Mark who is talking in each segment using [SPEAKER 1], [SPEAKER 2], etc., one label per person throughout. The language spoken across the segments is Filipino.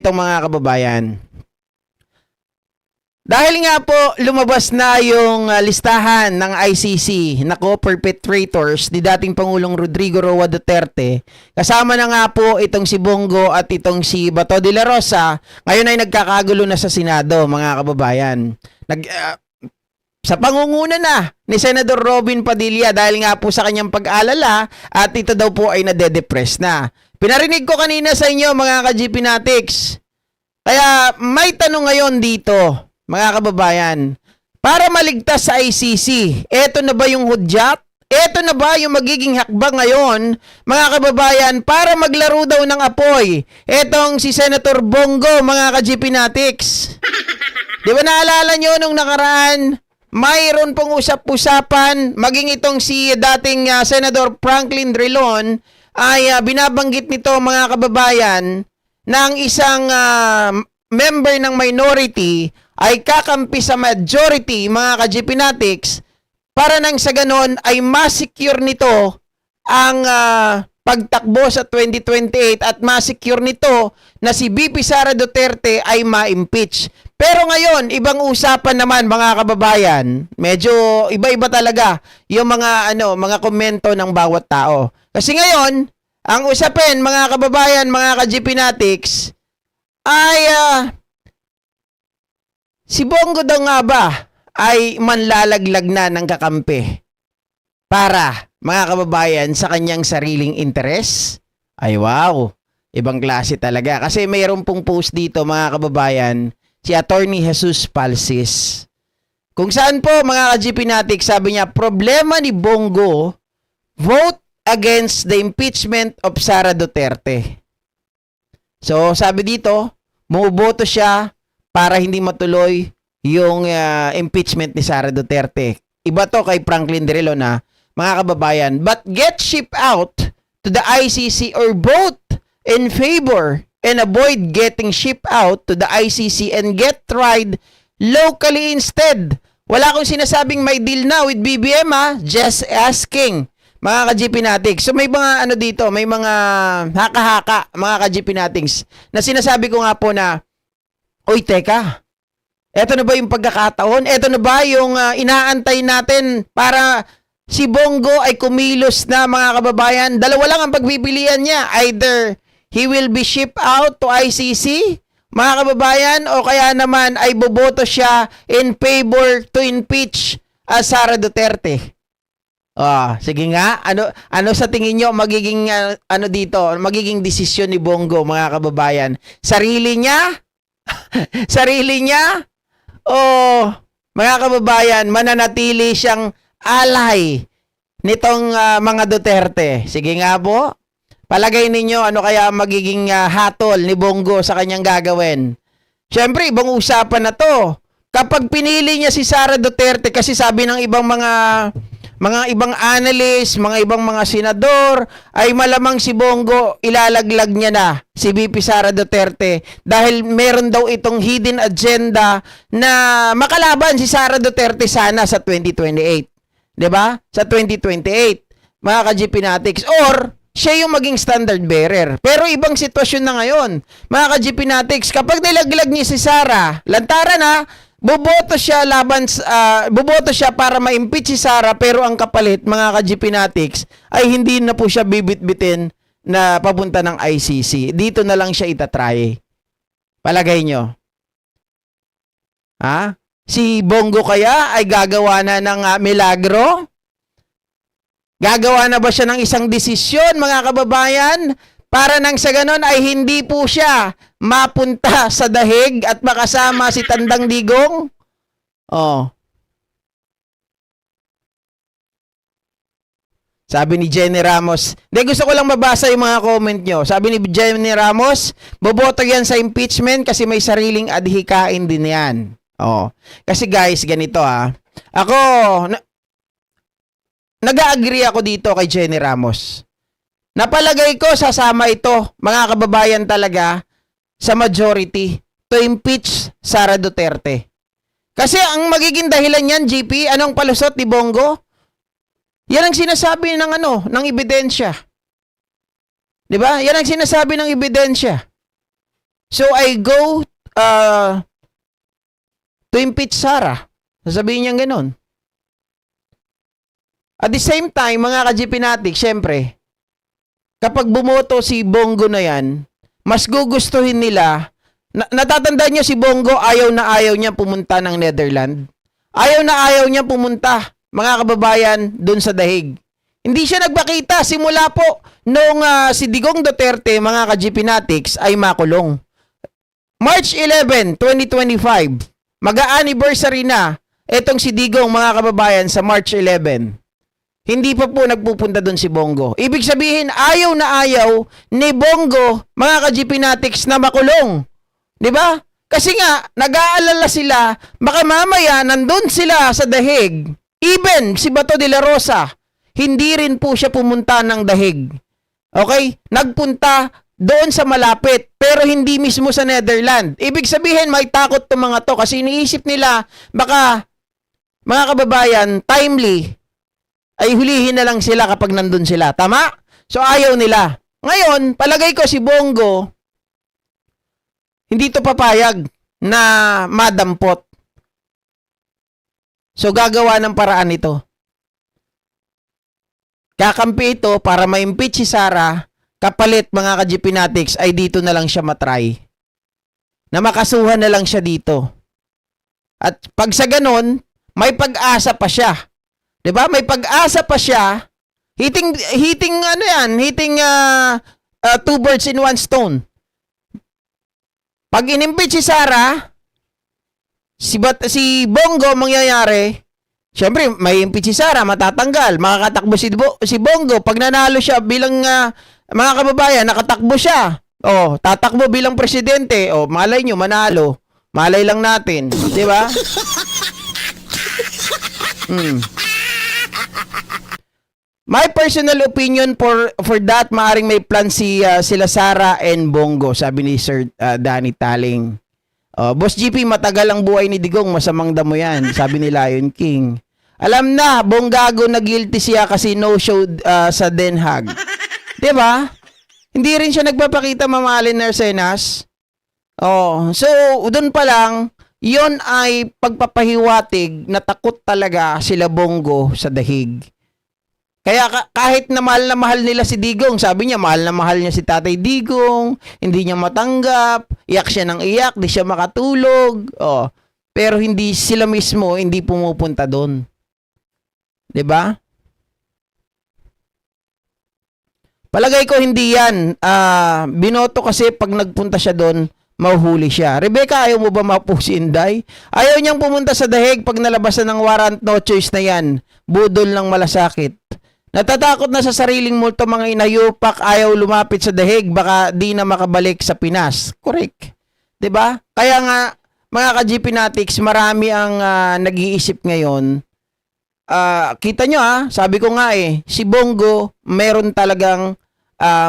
[SPEAKER 1] Itong mga kababayan. Dahil nga po lumabas na yung listahan ng ICC na co-perpetrators ni dating Pangulong Rodrigo Roa Duterte, kasama na nga po itong si Bongo at itong si Bato de la Rosa, ngayon ay nagkakagulo na sa Senado, mga kababayan. Sa pangunguna na ni Senador Robin Padilla dahil nga po sa kanyang pag-alala at ito daw po ay nade-depress na. Pinarinig ko kanina sa inyo mga ka-GPnatics. Kaya may tanong ngayon dito, mga kababayan, para maligtas sa ICC, eto na ba yung hudyat? Eto na ba yung magiging hakbang ngayon, mga kababayan, para maglaro daw ng apoy? Etong si Senator Bongo, mga ka-GPnatics. Di ba naalala nyo nung nakaraan, mayroon pong usap-usapan, maging itong si dating Senator Franklin Drilon, ay binabanggit nito mga kababayan na ang isang member ng minority ay kakampi sa majority, mga ka-GPnatics, para nang sa ganon ay masecure nito ang pagtakbo sa 2028 at masecure nito na si VP Sara Duterte ay ma-impeach. Pero ngayon, ibang usapan naman mga kababayan. Medyo iba-iba talaga yung mga komento ng bawat tao. Kasi ngayon, ang usapin mga kababayan, mga ka-GPnatics ay si Bongo daw nga ba ay manlalaglag na ng kakampi para, mga kababayan, sa kanyang sariling interes? Ay wow, ibang klase talaga. Kasi mayroon pong post dito mga kababayan, si Attorney Jesus Palsis. Kung saan po mga ka-GPnatics, sabi niya, problema ni Bongo, vote against the impeachment of Sara Duterte. So sabi dito, muboto siya para hindi matuloy yung impeachment ni Sara Duterte. Iba to kay Franklin Drilon na, mga kababayan. But get shipped out to the ICC or vote in favor and avoid getting shipped out to the ICC and get tried locally instead. Wala akong sinasabing may deal na with BBM just asking. Mga ka-GPnatics. So may mga dito, may mga haka-haka, mga ka-GPnatics, na sinasabi ko nga po na, uy, teka, eto na ba yung pagkakataon? Eto na ba yung inaantay natin para si Bongo ay kumilos na, mga kababayan? Dalawa lang ang pagpipilian niya. Either he will be shipped out to ICC, mga kababayan, o kaya naman ay boboto siya in favor to impeach Sara Duterte. Sige nga, ano sa tingin nyo magiging magiging desisyon ni Bongo, mga kababayan? Sarili niya? Sarili niya? O mga kababayan, mananatili siyang alay nitong mga Duterte? Sige nga po. Palagay ninyo ano kaya magiging hatol ni Bongo sa kanyang gagawin? Siyempre, ibang usapan na to. Kapag pinili niya si Sara Duterte, kasi sabi ng ibang mga ibang analyst, mga ibang mga senador, ay malamang si Bongo ilalaglag niya na si VP Sara Duterte dahil meron daw itong hidden agenda na makalaban si Sara Duterte sana sa 2028. 'Di ba? Sa 2028, mga ka-GPnatics, or siya yung maging standard bearer. Pero ibang sitwasyon na ngayon, mga ka-GPnatics, kapag nilaglag niya si Sara, lantaran na, boboto siya para ma-impeach si Sara, pero ang kapalit, mga ka-GPnatics, ay hindi na po siya bibit-bitin na papunta ng ICC. Dito na lang siya itatry. Palagay nyo? Si Bongo kaya ay gagawa na ng milagro? Gagawa na ba siya ng isang desisyon, mga kababayan, para nang sa ganon ay hindi po siya mapunta sa dahig at makasama si Tandang Digong? Sabi ni Jenny Ramos, gusto ko lang mabasa yung mga comment nyo. Sabi ni Jenny Ramos, boboto yan sa impeachment kasi may sariling adhikain din yan. Kasi guys, ganito ako, nag-agree ako dito kay Jenny Ramos. Napalagay ko sasama ito, mga kababayan, talaga sa majority to impeach Sara Duterte. Kasi ang magiging dahilan niyan, GP, anong palusot ni Bongo? Yan ang sinasabi ng ebidensya. 'Di ba? Yan ang sinasabi ng ebidensya. So I go to impeach Sara. Sasabihin niya ganun. At the same time, mga ka-GP natin, syempre, kapag bumoto si Bongo na yan, mas gugustuhin nila, natatandaan niyo si Bongo, ayaw na ayaw niya pumunta ng Netherlands. Ayaw na ayaw niya pumunta, mga kababayan, dun sa dahig. Hindi siya nagpakita simula po nung si Digong Duterte, mga ka-GP Natics, ay makulong. March 11, 2025, mag-a-anniversary na etong si Digong, mga kababayan, sa March 11. Hindi pa po nagpupunta doon si Bongo. Ibig sabihin, ayaw na ayaw ni Bongo, mga ka-GP Natics, na makulong. 'Di ba? Kasi nga, nag-aalala sila, baka mamaya nandun sila sa dahig. Even si Bato de la Rosa, hindi rin po siya pumunta ng dahig. Okay? Nagpunta doon sa malapit, pero hindi mismo sa Netherlands. Ibig sabihin, may takot to mga to kasi iniisip nila, baka, mga kababayan, timely, ay hulihin na lang sila kapag nandun sila. Tama? So, ayaw nila. Ngayon, palagay ko si Bongo, hindi to papayag na madampot. So, gagawa ng paraan ito. Kakampi ito para ma-impeach si Sara, kapalit, mga ka-GP Natics, ay dito na lang siya matry. Na makasuhan na lang siya dito. At pag sa ganon, may pag-asa pa siya. 'Di ba? May pag-asa pa siya. Hitting two birds in one stone. Pag inimpeach si Sara, si Bongo mangyayari, syempre may impeach si Sara, matatanggal, makakatakbo si Bongo. Pag nanalo siya bilang mga kababayan, nakatakbo siya. Oh, tatakbo bilang presidente. Oh, malay nyo, manalo. Malay lang natin, 'di ba? My personal opinion for that, maaring may plan sila Sara and Bongo, sabi ni Sir Danny Taling. Boss GP, matagal ang buhay ni Digong, masamang damo yan, sabi ni Lion King. Alam na, bonggago na guilty siya kasi no-show sa Den Haag. Diba? Hindi rin siya nagpapakita, Mamahalin Narcenas. So, doon pa lang, yon ay pagpapahiwatig na takot talaga sila Bongo sa dahig. Kaya kahit na mahal nila si Digong, sabi niya mahal na mahal niya si Tatay Digong, hindi niya matanggap, iyak siya ng iyak, di siya makatulog. Pero hindi sila mismo hindi pumupunta doon. 'Di ba? Palagay ko hindi yan. Binoto kasi pag nagpunta siya doon, mahuhuli siya. Rebecca, ayaw mo ba mapusi Inday? Ayaw niyang pumunta sa dahig pag nalabasan ng warrant, no choice na yan. Budol ng malasakit. Natatakot na sa sariling multo, mga inayupak, ayaw lumapit sa dahig, baka di na makabalik sa Pinas. Correct. 'Di ba? Kaya nga, mga ka-GP Natics, marami ang nag-iisip ngayon. Kita nyo sabi ko nga si Bongo, meron talagang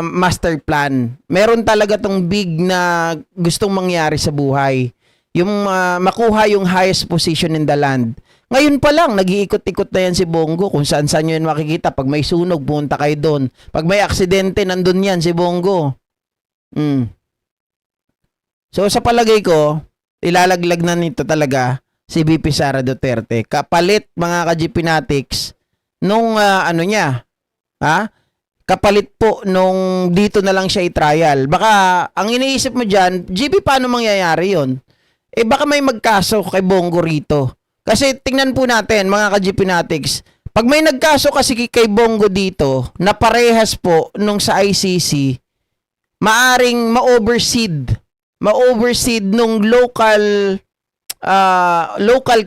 [SPEAKER 1] master plan. Meron talaga tong big na gustong mangyari sa buhay. Yung makuha yung highest position in the land. Ngayon pa lang, nag-iikot-ikot na yan si Bongo. Kung saan-saan nyo yan makikita. Pag may sunog, punta kayo doon. Pag may aksidente, nandun yan si Bongo. So, sa palagay ko, ilalaglag na nito talaga si VP Sara Duterte. Kapalit, mga ka-GP Natics, nung kapalit po nung dito na lang siya i-trial. Baka, ang iniisip mo dyan, GP, paano mangyayari yon? Baka may magkaso kay Bongo rito. Kasi tingnan po natin, mga ka-GP Natics, pag may nagkaso kasi kay Bongo dito, na parehas po nung sa ICC, maaring ma-overseed nung local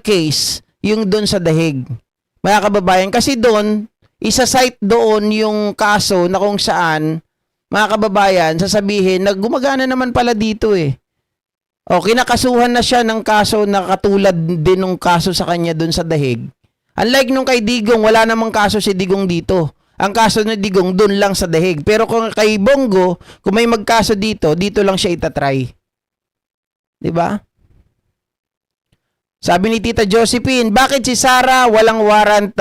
[SPEAKER 1] case, yung doon sa dahig. Mga kababayan, kasi doon, isa-cite doon yung kaso na kung saan, mga kababayan, sasabihin na gumagana naman pala dito kinakasuhan na siya ng kaso na katulad din ng kaso sa kanya dun sa dahig. Unlike nung kay Digong, wala namang kaso si Digong dito. Ang kaso ni Digong dun lang sa dahig. Pero kung kay Bongo, kung may magkaso dito, dito lang siya itatry. 'Di ba? Sabi ni Tita Josephine, bakit si Sara walang warrant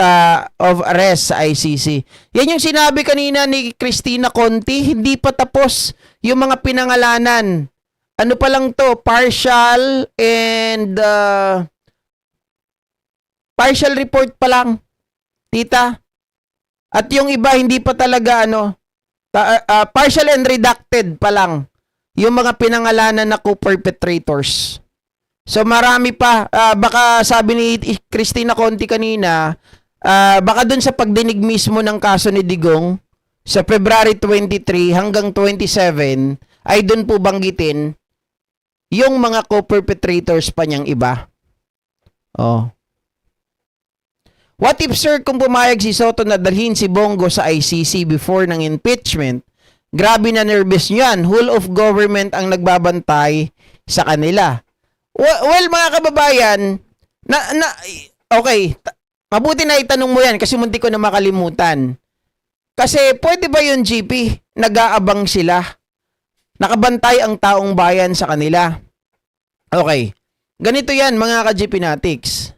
[SPEAKER 1] of arrest sa ICC? Yan yung sinabi kanina ni Christina Conti, hindi pa tapos yung mga pinangalanan. ano pa lang to, partial and partial report pa lang, tita. At yung iba hindi pa talaga partial and redacted pa lang yung mga pinangalanan na co-perpetrators. So marami pa, baka sabi ni Christina Conti kanina, baka dun sa pagdinig mismo ng kaso ni Digong sa February 23 hanggang 27 ay dun po banggitin yung mga co-perpetrators pa niyang iba. Oh. What if, sir, kung pumayag si Soto na dalhin si Bongo sa ICC before ng impeachment, grabe na nervous niyan. Whole of government ang nagbabantay sa kanila. Well, mga kababayan, okay, mabuti na itanong mo yan kasi munti ko na makalimutan. Kasi pwede ba yun, GP? Nag-aabang sila. Nakabantay ang taong bayan sa kanila. Okay, ganito yan mga ka-GP Natics.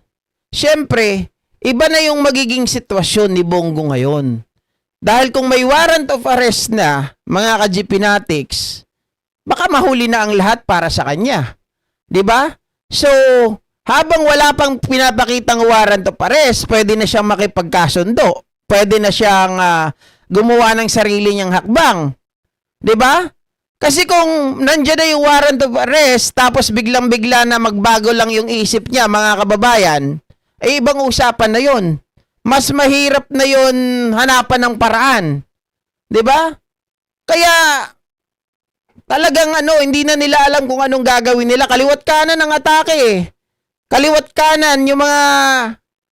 [SPEAKER 1] Siyempre, iba na yung magiging sitwasyon ni Bongo ngayon. Dahil kung may warrant of arrest na, mga ka-GP Natics, baka mahuli na ang lahat para sa kanya. 'Di ba? So, habang wala pang pinapakitang warrant of arrest, pwede na siyang makipagkasundo. Pwede na siyang gumawa ng sarili niyang hakbang. 'Di ba? Kasi kung nandiyan na yung warrant of arrest, tapos biglang-bigla na magbago lang yung isip niya, mga kababayan, eh ibang usapan na yun. Mas mahirap na yun hanapan ng paraan. 'Di ba? Kaya talagang hindi na nila alam kung anong gagawin nila. Kaliwat kanan ang atake eh. Kaliwat kanan yung mga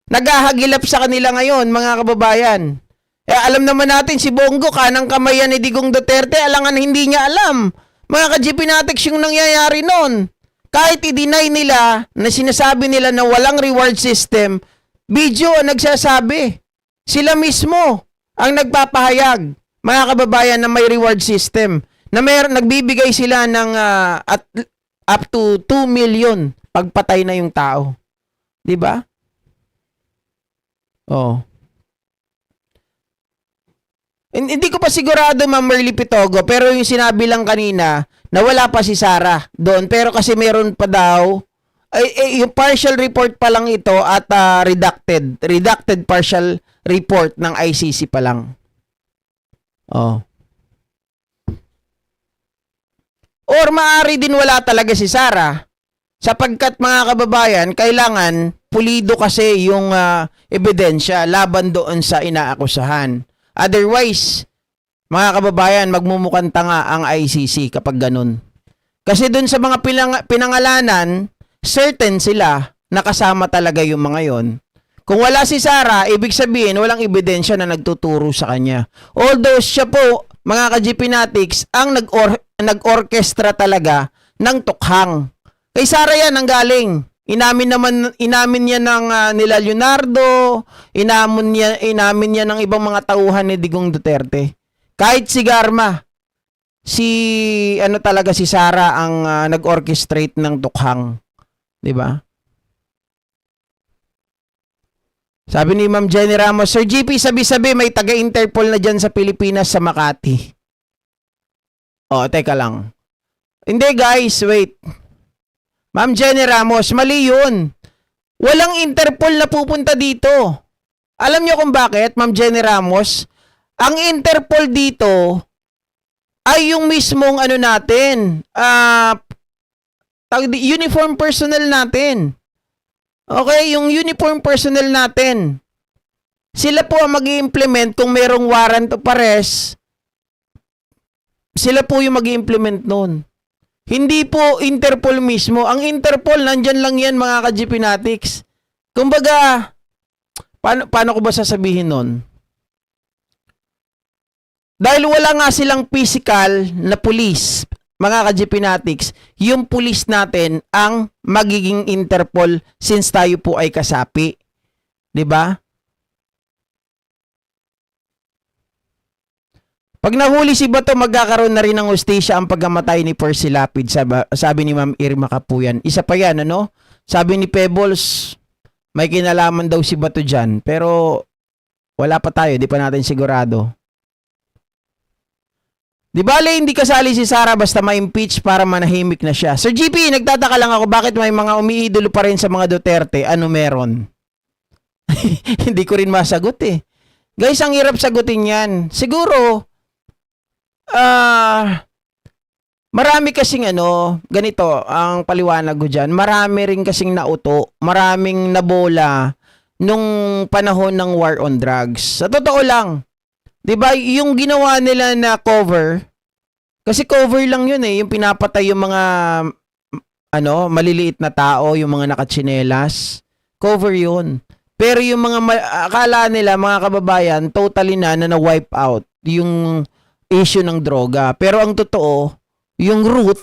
[SPEAKER 1] naghahagilap sa kanila ngayon, mga kababayan. Alam naman natin si Bongo, kanang kamay yan ni Digong Duterte, alangan hindi niya alam. Mga ka-GP Natics yung nangyayari noon. Kahit i-deny nila na sinasabi nila na walang reward system, video ang nagsasabi. Sila mismo ang nagpapahayag, mga kababayan, na may reward system. Na nagbibigay sila ng up to 2 million pagpatay na yung tao. 'Di ba? Oh. Hindi ko pa sigurado, Ma'am Merly Pitogo, pero yung sinabi lang kanina na wala pa si Sara doon, pero kasi meron pa daw yung partial report pa lang ito at redacted partial report ng ICC pa lang. Oh. Or maaari din wala talaga si Sara sapagkat, mga kababayan, kailangan pulido kasi yung ebidensya laban doon sa inaakusahan. Otherwise, mga kababayan, magmumukhang tanga ang ICC kapag ganun. Kasi doon sa mga pinangalanan, certain sila nakasama talaga yung mga yon. Kung wala si Sara, ibig sabihin walang ebidensya na nagtuturo sa kanya. Although siya po, mga ka-GP Natics, ang nag-orchestra talaga ng tukhang. Kay Sara yan ang galing. Inamin niya ng nila Leonardo, inamin niya ng ibang mga tauhan ni Digong Duterte. Kahit si Garma, si Sara ang nag-orchestrate ng tukhang. 'Di ba? Sabi ni Ma'am Jenny Ramos, Sir GP, sabi-sabi may taga-Interpol na dyan sa Pilipinas sa Makati. Oh, teka lang. Hindi guys, wait. Ma'am Jenny Ramos, mali yun. Walang Interpol na pupunta dito. Alam niyo kung bakit, Ma'am Jenny Ramos? Ang Interpol dito ay yung mismong natin, uniform personnel natin. Okay, yung uniform personnel natin. Sila po ang mag-i-implement kung merong warrant of arrest. Sila po yung mag-i-implement nun. Hindi po Interpol mismo. Ang Interpol, nandyan lang yan, mga ka-GP Natics. Kumbaga, paano ko ba sasabihin nun? Dahil wala nga silang physical na police, mga ka-GP Natics, yung police natin ang magiging Interpol since tayo po ay kasapi. 'Di ba? Pag nahuli si Bato, magkakaroon na rin ng hustisya ang pagkamatay ni Percy Lapid, sabi ni Ma'am Irma Kapuyan. Isa pa yan, Sabi ni Pebbles, may kinalaman daw si Bato dyan. Pero wala pa tayo, di pa natin sigurado. Di bale, hindi kasali si Sara basta ma-impeach para manahimik na siya. Sir GP, nagtataka lang ako bakit may mga umiidolo pa rin sa mga Duterte. Ano meron? Hindi ko rin masagot eh. Guys, ang hirap sagutin yan. Siguro, marami kasing ganito ang paliwanag ko dyan. Marami rin kasing nauto, maraming nabola nung panahon ng war on drugs. Sa totoo lang, 'di ba, yung ginawa nila na cover, kasi cover lang yun eh, yung pinapatay yung mga maliliit na tao, yung mga nakatsinelas, cover yun. Pero yung mga akala nila mga kababayan, totally na na-wipe out yung issue ng droga. Pero ang totoo, yung root,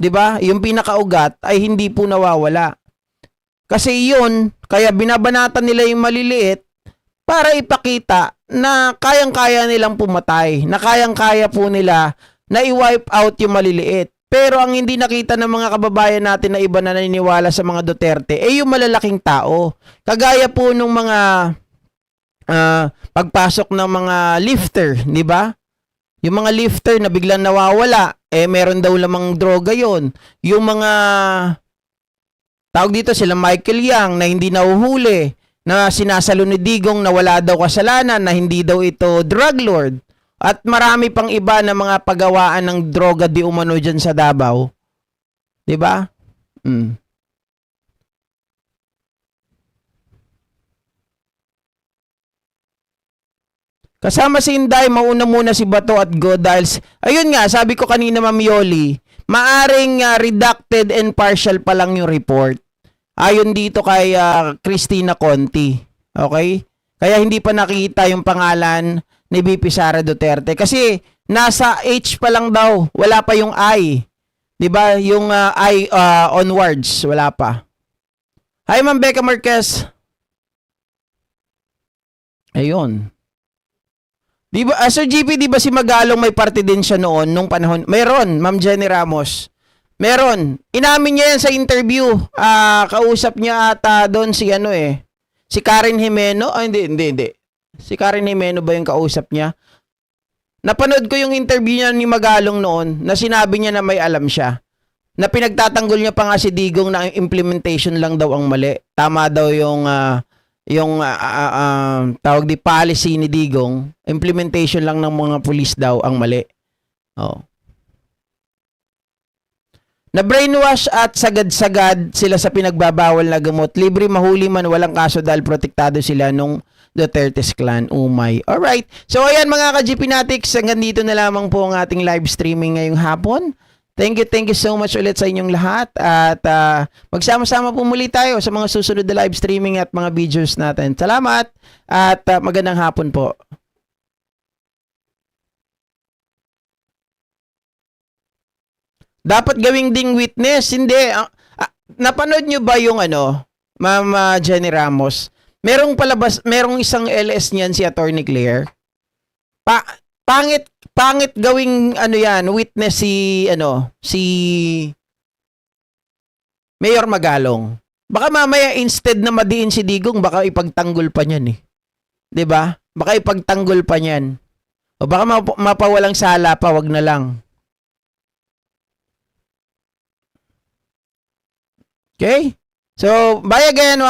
[SPEAKER 1] 'di ba? Yung pinakaugat ay hindi po nawawala. Kasi yun, kaya binabanatan nila yung maliliit para ipakita na kayang-kaya nilang pumatay, na kayang-kaya po nila na i-wipe out yung maliliit. Pero ang hindi nakita ng mga kababayan natin na iba na naniniwala sa mga Duterte ay yung malalaking tao. Kagaya po nung mga pagpasok ng mga lifter, di ba? Yung mga lifter na biglang nawawala, meron daw lamang droga yon. Yung mga tawag dito sila Michael Yang na hindi nahuhuli, na sinasalo ni Digong na wala daw kasalanan, na hindi daw ito drug lord. At marami pang iba na mga pagawaan ng droga di umano dyan sa Davao. Diba? Kasama si Inday, mauna muna si Bato at Go dahil, ayun nga, sabi ko kanina Ma'am Yoli, maaring redacted and partial pa lang yung report. Ayon dito kay Cristina Conti. Okay? Kaya hindi pa nakita yung pangalan ni VP Sara Duterte. Kasi nasa H pa lang daw. Wala pa yung I. Diba? Yung I onwards. Wala pa. Hi Ma'am Becca Marquez. Ayun. Diba, Sir GP, di ba si Magalong may party din siya noon nung panahon? Meron, Ma'am Jenny Ramos. Meron. Inamin niya yan sa interview. Kausap niya ata doon si si Karen Jimeno. Hindi. Si Karen Jimeno ba yung kausap niya? Napanood ko yung interview niya ni Magalong noon na sinabi niya na may alam siya. Na pinagtatanggol niya pa nga si Digong na implementation lang daw ang mali. Tama daw yung tawag di policy ni Digong. Implementation lang ng mga pulis daw ang mali. Oh. Na brainwash at sagad-sagad sila sa pinagbabawal na gamot. Libre mahuli man, walang kaso dahil protektado sila nung Duterte's clan. Oh my. Alright. So ayan mga ka-GPnatics, hanggang dito na lamang po ang ating live streaming ngayong hapon. Thank you so much ulit sa inyong lahat. At magsama-sama po muli tayo sa mga susunod na live streaming at mga videos natin. Salamat at magandang hapon po. Dapat gawing ding witness. Hindi. Napanood nyo ba yung Ma'am Jenny Ramos? Merong isang LS niyan si Attorney Claire. Pangit gawing witness si Mayor Magalong. Baka mamaya instead na madiin si Digong, baka ipagtanggol pa niyan eh. 'Di ba? Baka ipagtanggol pa niyan. O baka mapawalang sala pa, wag na lang. Okay? So, bye again.